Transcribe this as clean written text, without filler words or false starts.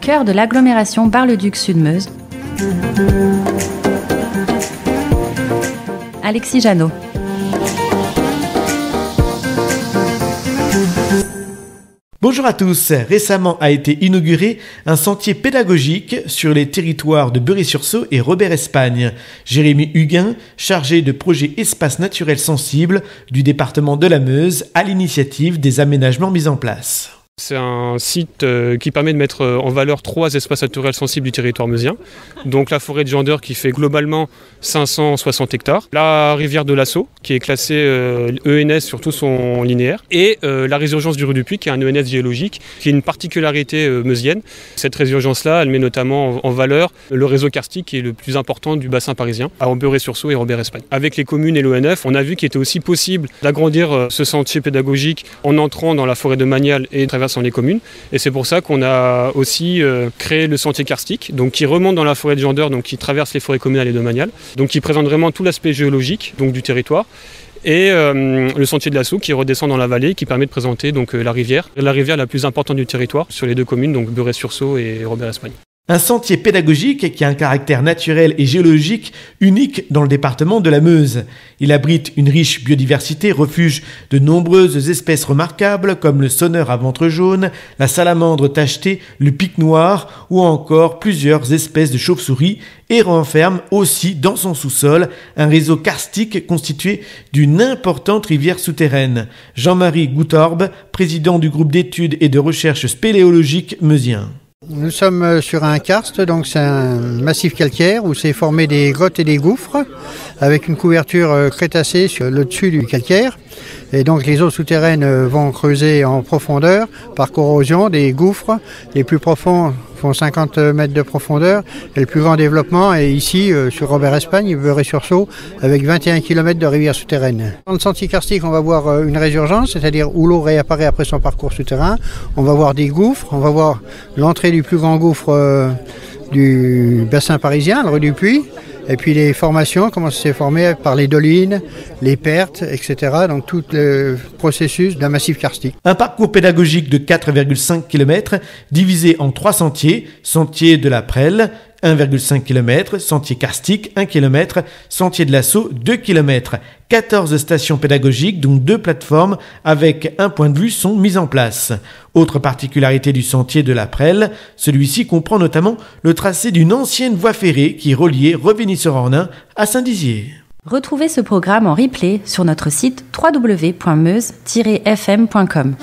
cœur de l'agglomération Bar-le-Duc-Sud-Meuse. Alexis Janot. Bonjour à tous. Récemment a été inauguré un sentier pédagogique sur les territoires de Beury-sur-Saulx et Robert-Espagne. Jérémy Huguin, chargé de projet espace naturel sensible du département de la Meuse, à l'initiative des aménagements mis en place. C'est un site qui permet de mettre en valeur 3 espaces naturels sensibles du territoire meusien. Donc la forêt de Gendeur qui fait globalement 560 hectares. La rivière de l'Assaut qui est classée ENS sur tout son linéaire. Et la résurgence du Ru du Puy qui est un ENS géologique qui est une particularité meusienne. Cette résurgence-là, elle met notamment en valeur le réseau karstique qui est le plus important du bassin parisien, à Beury-sur-Saulx et Robert-Espagne. Avec les communes et l'ONF, on a vu qu'il était aussi possible d'agrandir ce sentier pédagogique en entrant dans la forêt de Magnalle et traversant les communes, et c'est pour ça qu'on a aussi créé le sentier karstique, donc qui remonte dans la forêt de Gendeur, donc qui traverse les forêts communales et de Magnalle, donc qui présente vraiment tout l'aspect géologique donc du territoire, et le sentier de l'Assaut qui redescend dans la vallée, qui permet de présenter donc la rivière la plus importante du territoire sur les deux communes, donc Beury-sur-Saulx et Robert-Espagne. Un sentier pédagogique qui a un caractère naturel et géologique unique dans le département de la Meuse. Il abrite une riche biodiversité, refuge de nombreuses espèces remarquables comme le sonneur à ventre jaune, la salamandre tachetée, le pic noir ou encore plusieurs espèces de chauves-souris, et renferme aussi dans son sous-sol un réseau karstique constitué d'une importante rivière souterraine. Jean-Marie Goutorbe, président du groupe d'études et de recherche spéléologique meusien. Nous sommes sur un karst, donc c'est un massif calcaire où s'est formé des grottes et des gouffres avec une couverture crétacée sur le dessus du calcaire. Et donc les eaux souterraines vont creuser en profondeur par corrosion des gouffres. Les plus profonds font 50 mètres de profondeur et le plus grand développement est ici sur Robert-Espagne, Beury-sur-Saulx, avec 21 km de rivière souterraine. Dans le sentier karstique, on va voir une résurgence, c'est-à-dire où l'eau réapparaît après son parcours souterrain. On va voir des gouffres, on va voir l'entrée du plus grand gouffre du bassin parisien, le Ru du Puy. Et puis les formations, comment ça s'est formé par les dolines, les pertes, etc. Donc tout le processus d'un massif karstique. Un parcours pédagogique de 4,5 km divisé en 3 sentiers. Sentier de la Prelle, 1,5 km, sentier karstique, 1 km, sentier de l'Assaut, 2 km. 14 stations pédagogiques, donc 2 plateformes avec un point de vue sont mises en place. Autre particularité du sentier de la Prelle, celui-ci comprend notamment le tracé d'une ancienne voie ferrée qui reliait Revigny-sur-Ornain à Saint-Dizier. Retrouvez ce programme en replay sur notre site www.meuse-fm.com.